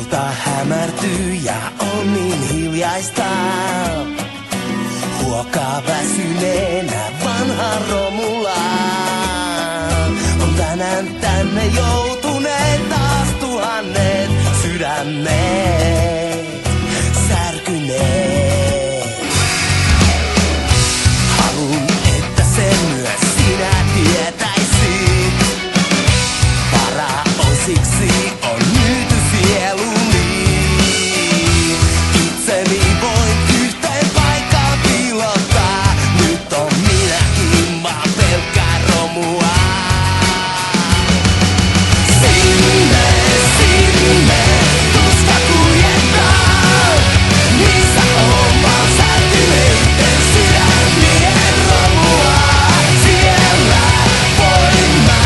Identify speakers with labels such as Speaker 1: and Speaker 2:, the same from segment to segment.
Speaker 1: Ilta hämärtyy ja on niin hiljaista. Huokaa väsyneenä vanha Romulla. On tänään tänne joutuneet taas tuhannet sydämet särkyneet. Haluun, että sen myös sinä tietäisit. Varaosiksi on myyty sieluni. Itseni voin yhteen paikkaan piilottaa. Nyt on minäkin vaan pelkkää romua. Sinne, sinne, tuska kuljettaa. Missä on vaan särkyneiden sydämien romua. Siellä voin mä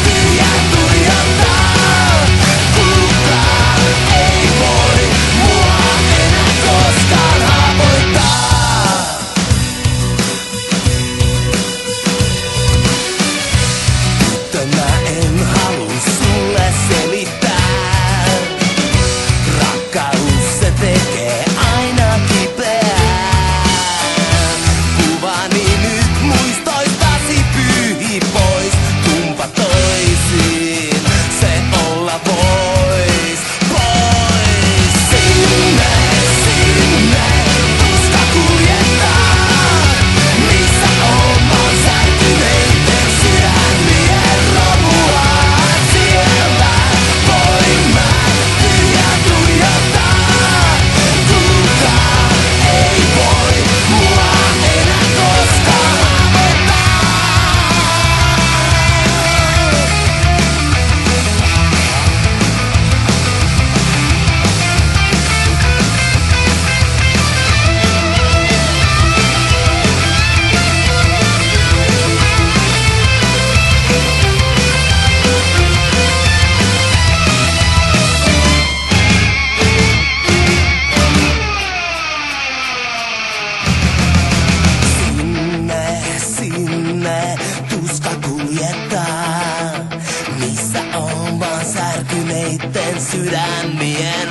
Speaker 1: tyhjää tuijottaa. Kukaan ei voi mua enää koskaan haavoittaa. Tyttönä en halua sulle selittää. Rakkaus se tekee aina kipeää. Kuvani nyt muistoistasi pyyhi pois. Tumpa toisin se olla vois. Pois sinne, sinne tuska kuljettaa. Missä on vaan särkyneiden sydämien romua. Siellä voin mä tyhjää tuijottaa. Kukaan ei voi mua enää koskaan haavoittaa. Sinne tuska kuljettaa. Missä on vaan särkyneiden sydämien